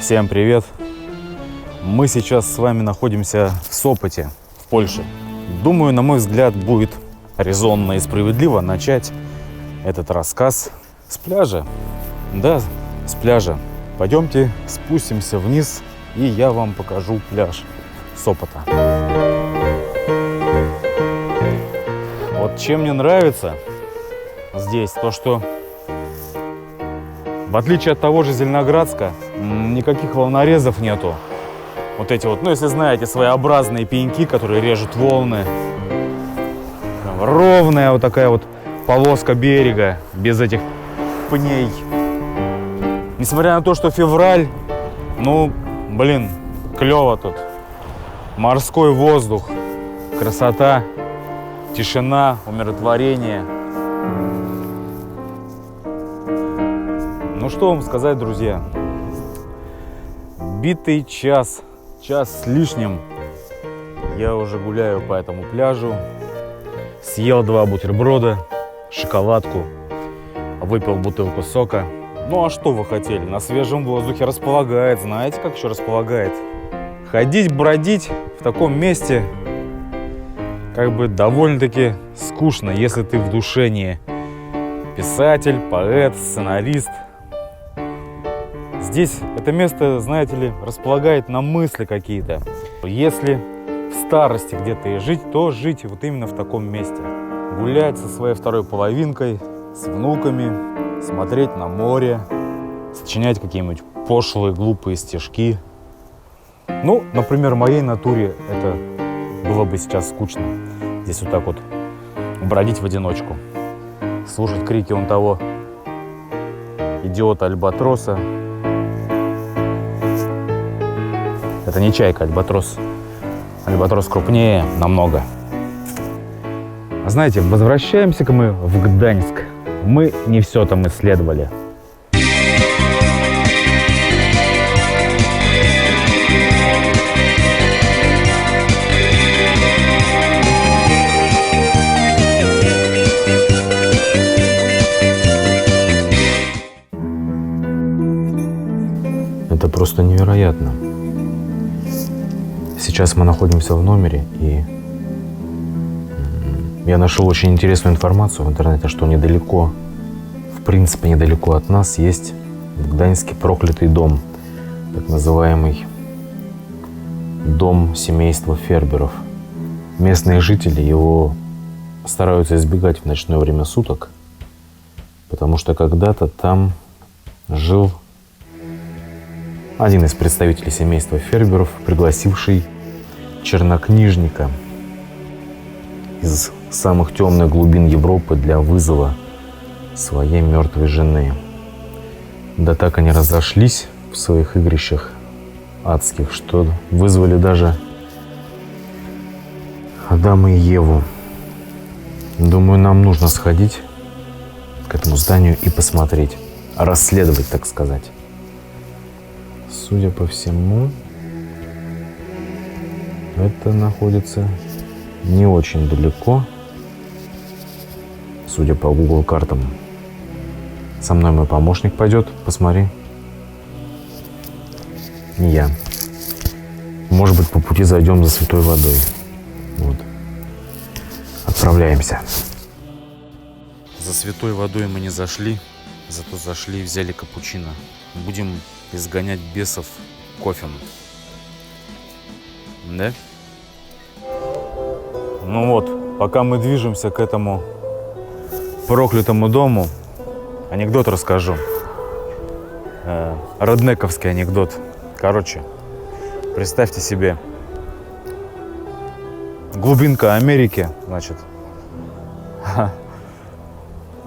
Всем привет! Мы сейчас с вами находимся в Сопоте, в Польше. Думаю, на мой взгляд, будет резонно и справедливо начать этот рассказ с пляжа. Да, с пляжа. Пойдемте спустимся вниз, и я вам покажу пляж Сопота. Вот чем мне нравится здесь, то что в отличие от того же Зеленоградска, никаких волнорезов нету. Вот эти вот, ну если знаете, своеобразные пеньки, которые режут волны. Ровная вот такая вот полоска берега, без этих пней. Несмотря на то, что февраль, ну, блин, клево тут. Морской воздух, красота, тишина, умиротворение. Ну что вам сказать, друзья? Битый час с лишним я уже гуляю по этому пляжу. Съел 2 бутерброда, шоколадку, выпил бутылку сока. Ну а что вы хотели? На свежем воздухе располагает. Знаете, как еще располагает? Ходить, бродить в таком месте как бы довольно-таки скучно, если ты в душе не писатель, поэт, сценарист. Здесь это место, знаете ли, располагает на мысли какие-то. Если в старости где-то и жить, то жить вот именно в таком месте. Гулять со своей второй половинкой, с внуками, смотреть на море, сочинять какие-нибудь пошлые, глупые стишки. Ну, например, моей натуре это было бы сейчас скучно. Здесь вот так вот бродить в одиночку, слушать крики вон того идиота альбатроса. Это не чайка, альбатрос. Альбатрос крупнее намного. А знаете, возвращаемся-ка мы в Гданьск. Мы не все там исследовали. Это просто невероятно. Сейчас мы находимся в номере, и я нашел очень интересную информацию в интернете, что недалеко, в принципе, недалеко от нас есть в Гданьске проклятый дом, так называемый дом семейства Ферберов. Местные жители его стараются избегать в ночное время суток, потому что когда-то там жил один из представителей семейства Ферберов, пригласивший чернокнижника из самых темных глубин Европы для вызова своей мертвой жены. Да так они разошлись в своих игрищах адских, что вызвали даже Адама и Еву. Думаю, нам нужно сходить к этому зданию и посмотреть, расследовать, так сказать. Судя по всему, это находится не очень далеко, судя по Google картам. Со мной мой помощник пойдет, посмотри. И я. Может быть, по пути зайдем за святой водой. Вот. Отправляемся. За святой водой мы не зашли, зато зашли и взяли капучино. Будем изгонять бесов кофе. Да? Ну вот, пока мы движемся к этому проклятому дому, анекдот расскажу. Реднековский анекдот. Короче, представьте себе, глубинка Америки, значит,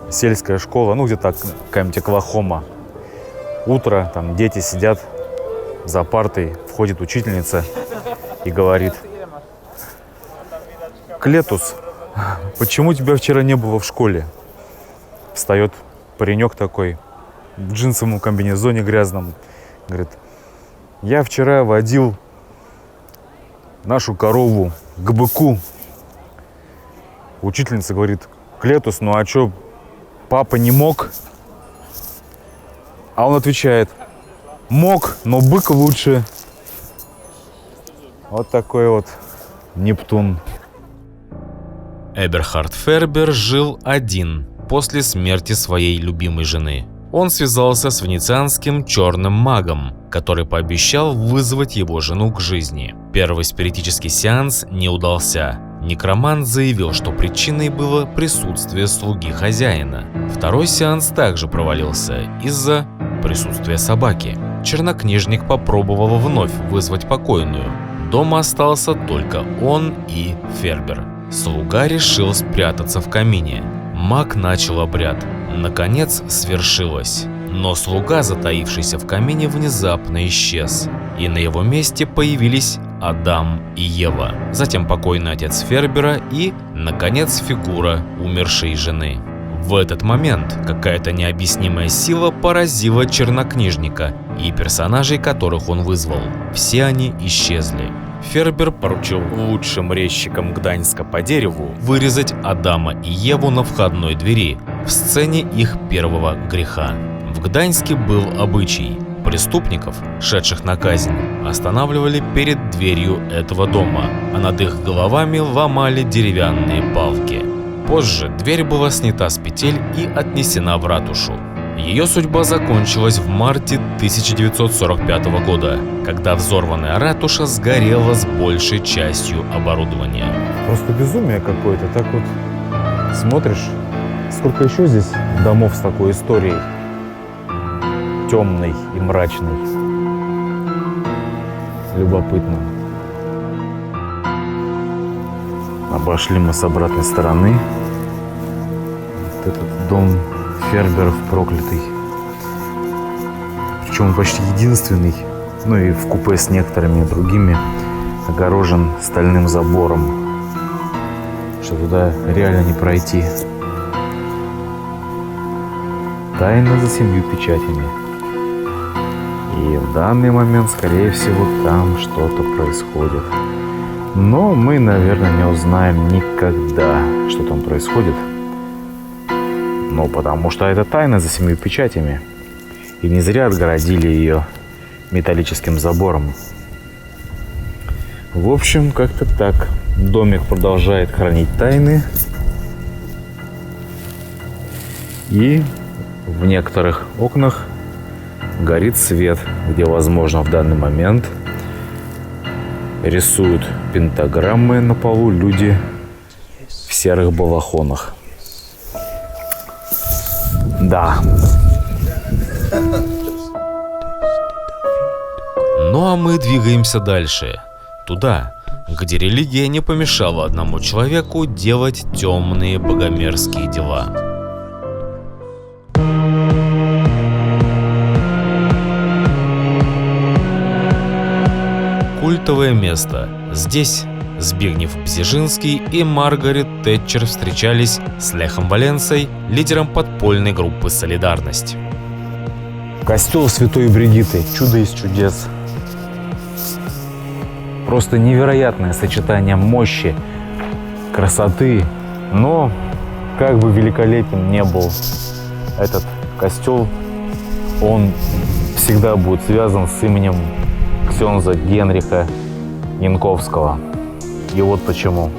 сельская школа, ну где-то какая-нибудь Оклахома. Утро, там дети сидят за партой, входит учительница и говорит: «Клетус, почему тебя вчера не было в школе?» Встает паренек такой в джинсовом комбинезоне грязном, говорит: «Я вчера водил нашу корову к быку». Учительница говорит: «Клетус, ну а что, папа не мог?» А он отвечает: Мог, но бык лучше. Вот такой вот Нептун. Эберхард Фербер жил один после смерти своей любимой жены. Он связался с венецианским черным магом, который пообещал вызвать его жену к жизни. Первый спиритический сеанс не удался. Некромант заявил, что причиной было присутствие слуги хозяина. Второй сеанс также провалился из-за присутствия собаки. Чернокнижник попробовал вновь вызвать покойную. Дома остался только он и Фербер. Слуга решил спрятаться в камине. Маг начал обряд. Наконец свершилось. Но слуга, затаившийся в камине, внезапно исчез. И на его месте появились Адам и Ева. Затем покойный отец Фербера и, наконец, фигура умершей жены. В этот момент какая-то необъяснимая сила поразила чернокнижника и персонажей, которых он вызвал. Все они исчезли. Фербер поручил лучшим резчикам Гданьска по дереву вырезать Адама и Еву на входной двери в сцене их первого греха. В Гданьске был обычай. Преступников, шедших на казнь, останавливали перед дверью этого дома, а над их головами ломали деревянные палки. Позже дверь была снята с петель и отнесена в ратушу. Ее судьба закончилась в марте 1945 года, когда взорванная ратуша сгорела с большей частью оборудования. Просто безумие какое-то. Так вот смотришь, сколько еще здесь домов с такой историей. Темной и мрачной. Любопытно. Обошли мы с обратной стороны. Вот этот дом Ферберов проклятый. Причем он почти единственный, ну и в купе с некоторыми другими, огорожен стальным забором, что туда реально не пройти. Тайна за 7 печатями. И в данный момент, скорее всего, там что-то происходит. Но мы, наверное, не узнаем никогда, что там происходит. Ну, потому что это тайна за 7 печатями. И не зря отгородили ее металлическим забором. В общем, как-то так. Домик продолжает хранить тайны. И в некоторых окнах горит свет, где, возможно, в данный момент рисуют пентаграммы на полу люди в серых балахонах. Да. Ну а мы двигаемся дальше. Туда, где религия не помешала одному человеку делать темные богомерзкие дела. Культовое место. Здесь Збигнев Бзежинский и Маргарет Тэтчер встречались с Лехом Валенсой, лидером подпольной группы «Солидарность». Костел Святой Бригитты. Чудо из чудес. Просто невероятное сочетание мощи, красоты. Но как бы великолепен не был этот костел, он всегда будет связан с именем ксенза Генриха Янковского. И вот почему.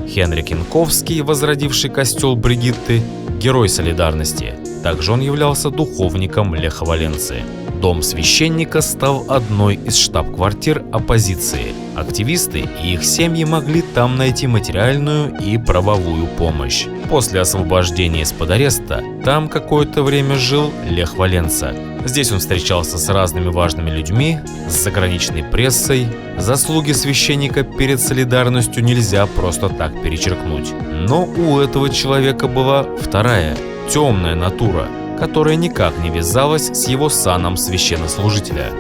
Генрих Янковский, возродивший костел Бригитты, герой солидарности. Также он являлся духовником Леха Валенсы. Дом священника стал одной из штаб-квартир оппозиции. Активисты и их семьи могли там найти материальную и правовую помощь. После освобождения из-под ареста там какое-то время жил Лех Валенса. Здесь он встречался с разными важными людьми, с заграничной прессой. Заслуги священника перед солидарностью нельзя просто так перечеркнуть. Но у этого человека была вторая, темная натура, которая никак не вязалась с его саном священнослужителя.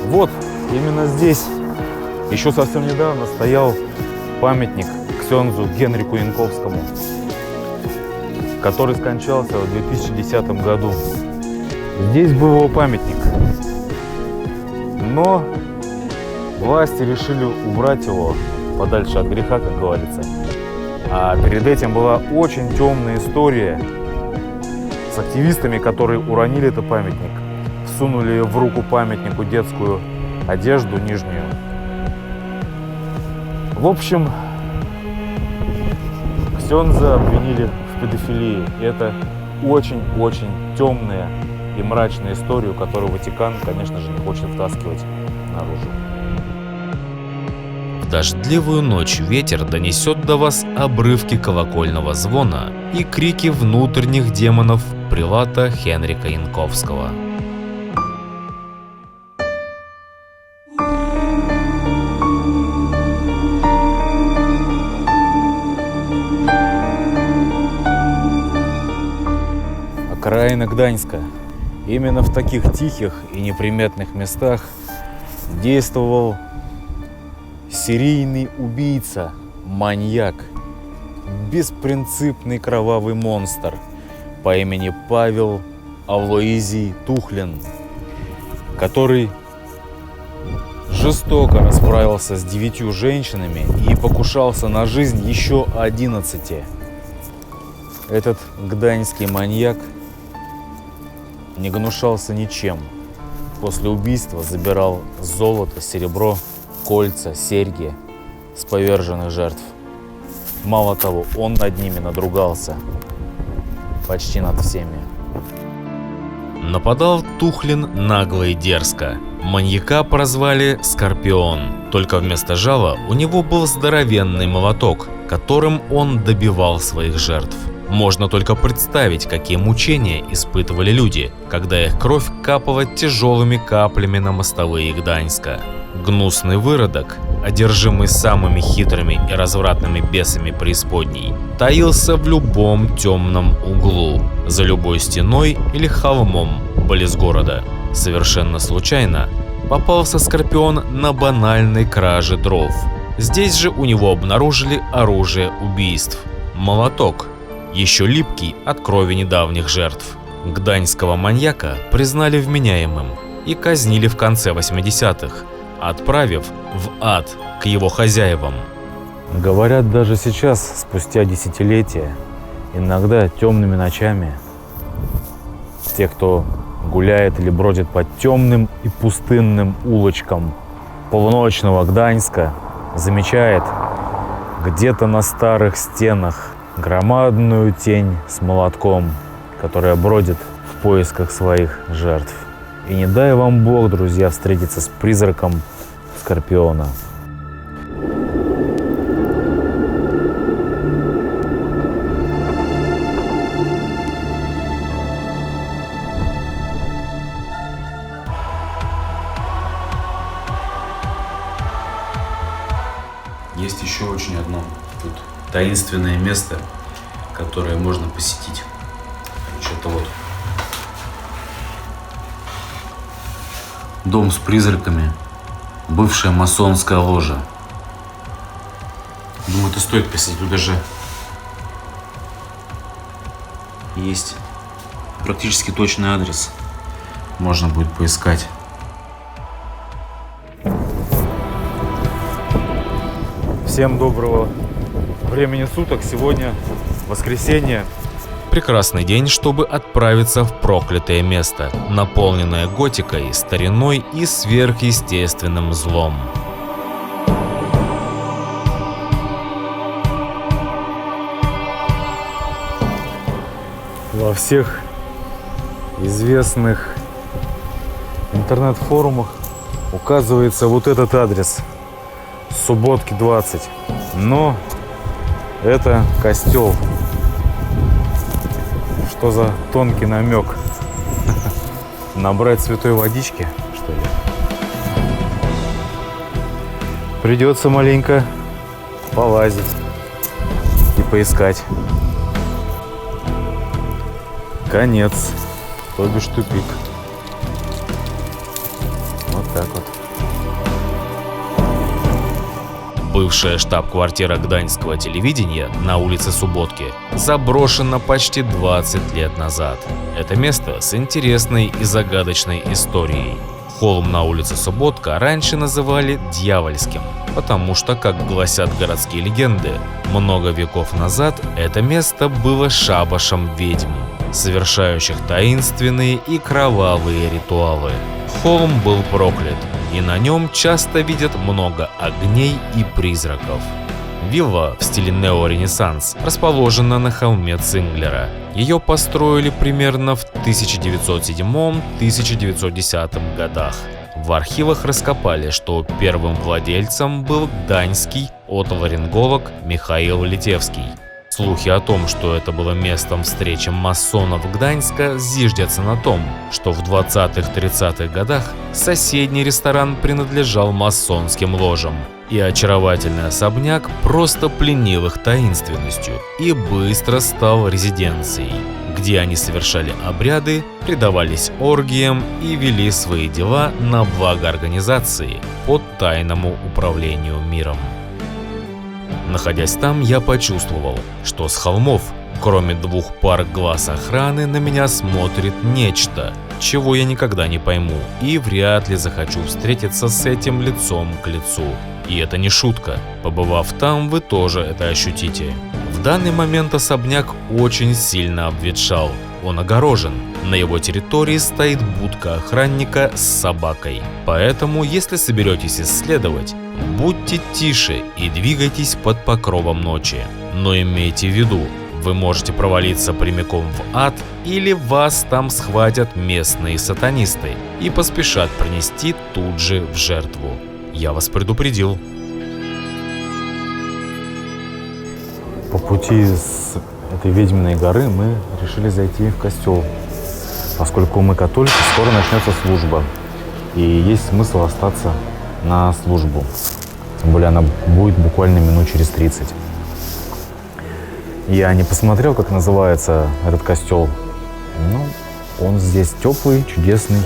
Вот, именно здесь еще совсем недавно стоял памятник ксензу Генрику Янковскому, который скончался в 2010 году. Здесь был его памятник. Но власти решили убрать его подальше от греха, как говорится. А перед этим была очень темная история с активистами, которые уронили этот памятник в сунули в руку памятнику детскую одежду нижнюю. В общем, ксенза обвинили в педофилии. И это очень-очень темная и мрачная история, которую Ватикан, конечно же, не хочет втаскивать наружу. В дождливую ночь ветер донесет до вас обрывки колокольного звона и крики внутренних демонов прилата Хенрика Янковского. Окраина Гданьска. Именно в таких тихих и неприметных местах действовал серийный убийца, маньяк, беспринципный кровавый монстр по имени Павел Алоизий Тухлин, который жестоко расправился с 9 женщинами и покушался на жизнь еще 11. Этот гданьский маньяк не гнушался ничем. После убийства забирал золото, серебро, кольца, серьги с поверженных жертв. Мало того, он над ними надругался. Почти над всеми. Нападал Тухлин нагло и дерзко. Маньяка прозвали Скорпион. Только вместо жала у него был здоровенный молоток, которым он добивал своих жертв. Можно только представить, какие мучения испытывали люди, когда их кровь капала тяжелыми каплями на мостовые Гданьска. Гнусный выродок, одержимый самыми хитрыми и развратными бесами преисподней, таился в любом темном углу, за любой стеной или холмом близ города. Совершенно случайно попался Скорпион на банальной краже дров. Здесь же у него обнаружили оружие убийств – молоток, еще липкий от крови недавних жертв. Гданьского маньяка признали вменяемым и казнили в конце 80-х, отправив в ад к его хозяевам. Говорят, даже сейчас, спустя десятилетия, иногда темными ночами, те, кто гуляет или бродит по темным и пустынным улочкам полуночного Гданьска, замечает где-то на старых стенах громадную тень с молотком, которая бродит в поисках своих жертв. И не дай вам Бог, друзья, встретиться с призраком Скорпиона. Есть еще очень одно тут таинственное место, которое можно посетить. Это вот дом с призраками, бывшая масонская ложа. Думаю, это стоит посетить. Тут даже есть практически точный адрес. Можно будет поискать. Всем доброго времени суток. Сегодня воскресенье. Прекрасный день, чтобы отправиться в проклятое место, наполненное готикой, стариной и сверхъестественным злом. Во всех известных интернет-форумах указывается вот этот адрес. Субботки 20. Но это костел. Что за тонкий намек? Набрать святой водички, что ли? Придется маленько полазить и поискать. Конец, то бишь тупик. Вот так вот. Бывшая штаб-квартира гданьского телевидения на улице Субботки заброшена почти 20 лет назад. Это место с интересной и загадочной историей. Холм на улице Субботка раньше называли Дьявольским, потому что, как гласят городские легенды, много веков назад это место было шабашем ведьм. совершающих таинственные и кровавые ритуалы. Холм был проклят, и на нем часто видят много огней и призраков. Вилла в стиле неоренессанс расположена на холме Цинглера. Ее построили примерно в 1907-1910 годах. В архивах раскопали, что первым владельцем был гданьский отоларинголог Михаил Литевский. Слухи о том, что это было местом встречи масонов Гданьска, зиждятся на том, что в 20-30-х годах соседний ресторан принадлежал масонским ложам, и очаровательный особняк просто пленил их таинственностью и быстро стал резиденцией, где они совершали обряды, предавались оргиям и вели свои дела на благо организации под тайному управлению миром. Находясь там, я почувствовал, что с холмов, кроме 2 пар глаз охраны, на меня смотрит нечто, чего я никогда не пойму и вряд ли захочу встретиться с этим лицом к лицу. И это не шутка. Побывав там, вы тоже это ощутите. В данный момент особняк очень сильно обветшал. Он огорожен. На его территории стоит будка охранника с собакой. Поэтому, если соберетесь исследовать, будьте тише и двигайтесь под покровом ночи. Но имейте в виду, вы можете провалиться прямиком в ад, или вас там схватят местные сатанисты и поспешат принести тут же в жертву. Я вас предупредил. По пути с этой ведьминой горы мы решили зайти в костел. Поскольку мы католики, скоро начнется служба. И есть смысл остаться на службу. Тем более она будет буквально минут через 30. Я не посмотрел, как называется этот костел. Ну, он здесь теплый, чудесный.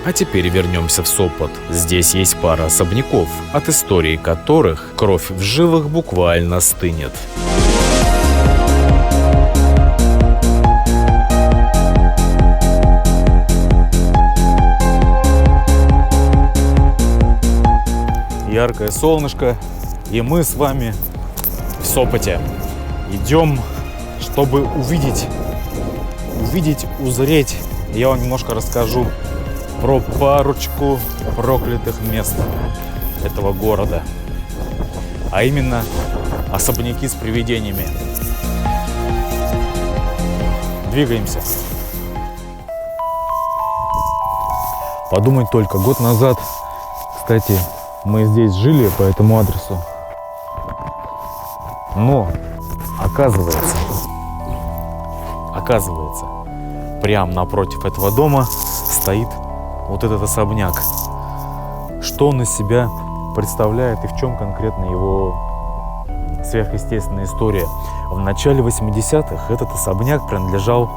А теперь вернемся в Сопот. Здесь есть пара особняков, от истории которых кровь в жилах буквально стынет. Яркое солнышко, и мы с вами в Сопоте. Идем, чтобы увидеть, узреть. Я вам немножко расскажу про парочку проклятых мест этого города, а именно особняки с привидениями. Двигаемся. Подумать только, год назад, кстати, мы здесь жили по этому адресу, но оказывается, прямо напротив этого дома стоит вот этот особняк. Что он из себя представляет и в чем конкретно его сверхъестественная история? В начале 80-х этот особняк принадлежал,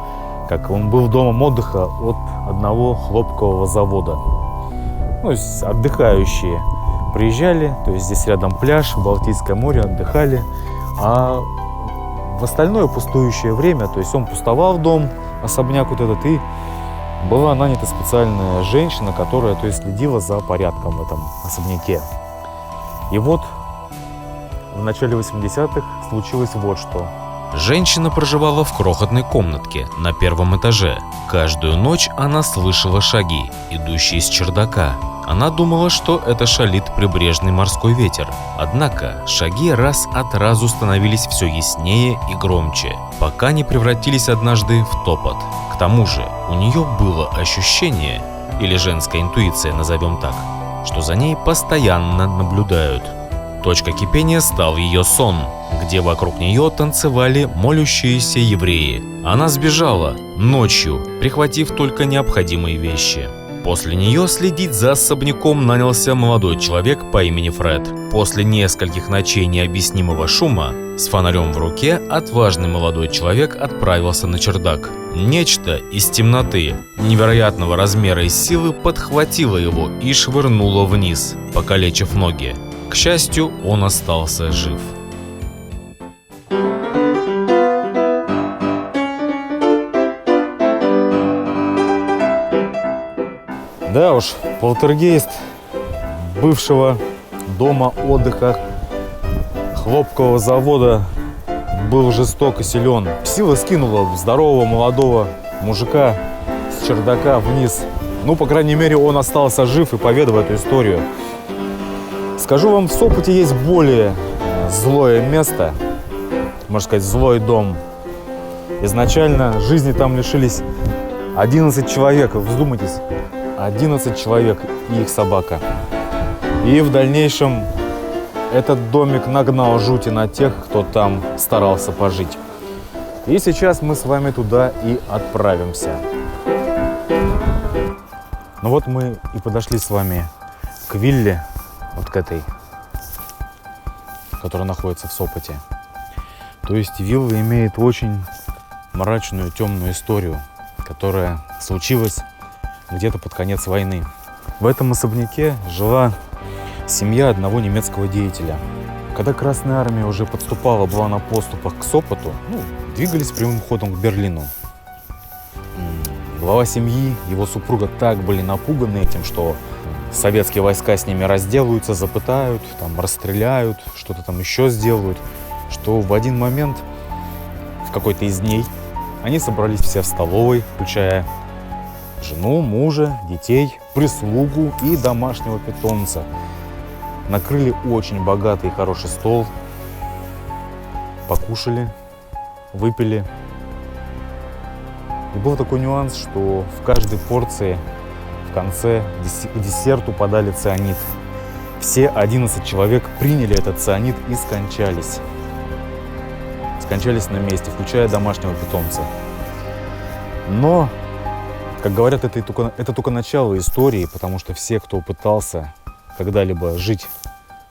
как он был домом отдыха от одного хлопкового завода. Ну, то есть отдыхающие приезжали, то есть здесь рядом пляж, Балтийское море, отдыхали, а в остальное пустующее время, то есть он пустовал, дом, особняк вот этот, и была нанята специальная женщина, которая, то есть, следила за порядком в этом особняке. И вот в начале 80-х случилось вот что. Женщина проживала в крохотной комнатке на 1-м этаже. Каждую ночь она слышала шаги, идущие с чердака. Она думала, что это шалит прибрежный морской ветер. Однако шаги раз от разу становились все яснее и громче, пока не превратились однажды в топот. К тому же у нее было ощущение, или женская интуиция, назовем так, что за ней постоянно наблюдают. Точка кипения стал ее сон, где вокруг нее танцевали молющиеся евреи. Она сбежала ночью, прихватив только необходимые вещи. После нее следить за особняком нанялся молодой человек по имени Фред. После нескольких ночей необъяснимого шума, с фонарем в руке, отважный молодой человек отправился на чердак. Нечто из темноты, невероятного размера и силы, подхватило его и швырнуло вниз, покалечив ноги. К счастью, он остался жив. Да уж, полтергейст бывшего дома отдыха хлопкового завода был жесток и силен. Сила скинула здорового молодого мужика с чердака вниз. Ну, по крайней мере, он остался жив и поведал эту историю. Скажу вам, в Сопоте есть более злое место, можно сказать, злой дом. Изначально жизни там лишились 11 человек. Вздумайтесь, 11 человек и их собака. И в дальнейшем этот домик нагнал жути на тех, кто там старался пожить. И сейчас мы с вами туда и отправимся. Ну вот мы и подошли с вами к вилле, вот к этой, которая находится в Сопоте. То есть вилла имеет очень мрачную, темную историю, которая случилась где-то под конец войны. В этом особняке жила семья одного немецкого деятеля. Когда Красная Армия уже подступала, была на подступах к Сопоту, двигались прямым ходом к Берлину. Глава семьи, его супруга так были напуганы этим, что советские войска с ними разделаются, запытают, там, расстреляют, что-то там еще сделают, что в один момент, в какой-то из дней, они собрались все в столовой, включая жену, мужа, детей, прислугу и домашнего питомца. Накрыли очень богатый и хороший стол, покушали, выпили. И был такой нюанс, что в каждой порции в конце к десерту подали цианид. Все 11 человек приняли этот цианид и скончались. Скончались на месте, включая домашнего питомца. Но, как говорят, это только начало истории, потому что все, кто пытался когда-либо жить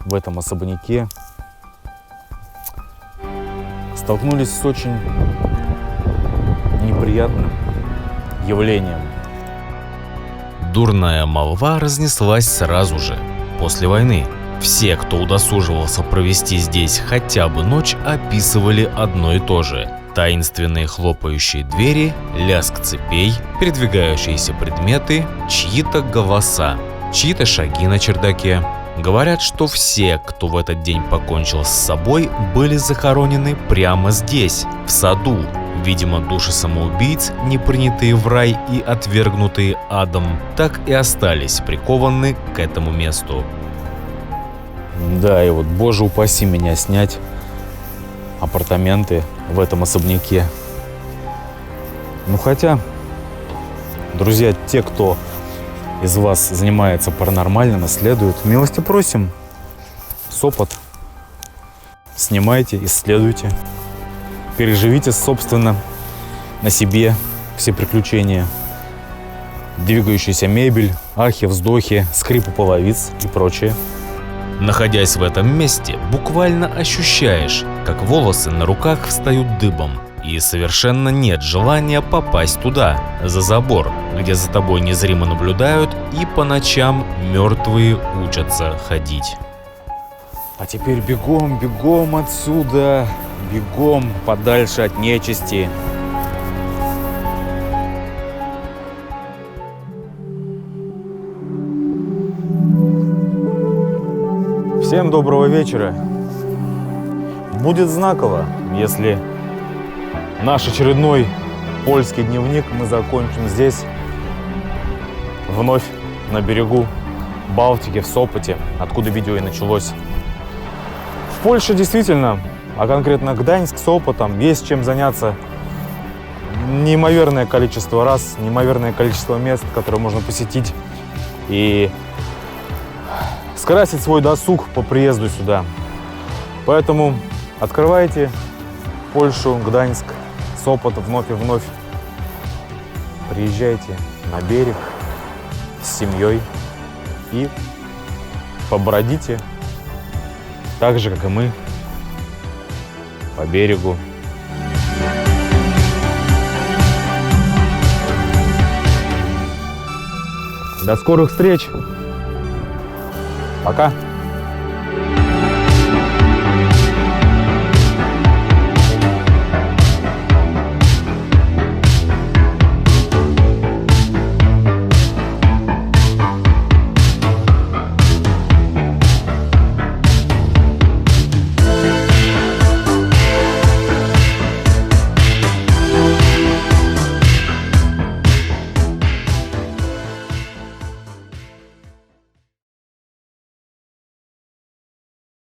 в этом особняке, столкнулись с очень неприятным явлением. Дурная молва разнеслась сразу же, после войны. Все, кто удосуживался провести здесь хотя бы ночь, описывали одно и то же. Таинственные хлопающие двери, лязг цепей, передвигающиеся предметы, чьи-то голоса, чьи-то шаги на чердаке. Говорят, что все, кто в этот день покончил с собой, были захоронены прямо здесь, в саду. Видимо, души самоубийц, не принятые в рай и отвергнутые адом, так и остались прикованы к этому месту. Да, и вот, боже упаси меня, снять апартаменты в этом особняке. Ну хотя, друзья, те, кто из вас занимается паранормальным, исследует, милости просим. Сопот. Снимайте, исследуйте. Переживите, собственно, на себе все приключения. Двигающаяся мебель, ахи, вздохи, скрипы половиц и прочее. Находясь в этом месте, буквально ощущаешь, как волосы на руках встают дыбом, и совершенно нет желания попасть туда, за забор, где за тобой незримо наблюдают и по ночам мертвые учатся ходить. А теперь бегом, бегом отсюда, бегом подальше от нечисти. Всем доброго вечера. Будет знаково, если наш очередной польский дневник мы закончим здесь, вновь на берегу Балтики, в Сопоте, откуда видео и началось. В Польше действительно, а конкретно Гданьск, Сопот, там есть чем заняться. Неимоверное количество раз, неимоверное количество мест, которые можно посетить и скрасить свой досуг по приезду сюда. Поэтому открывайте Польшу, Гданьск, Сопот вновь и вновь. Приезжайте на берег с семьей и побродите так же, как и мы, по берегу. До скорых встреч! Пока!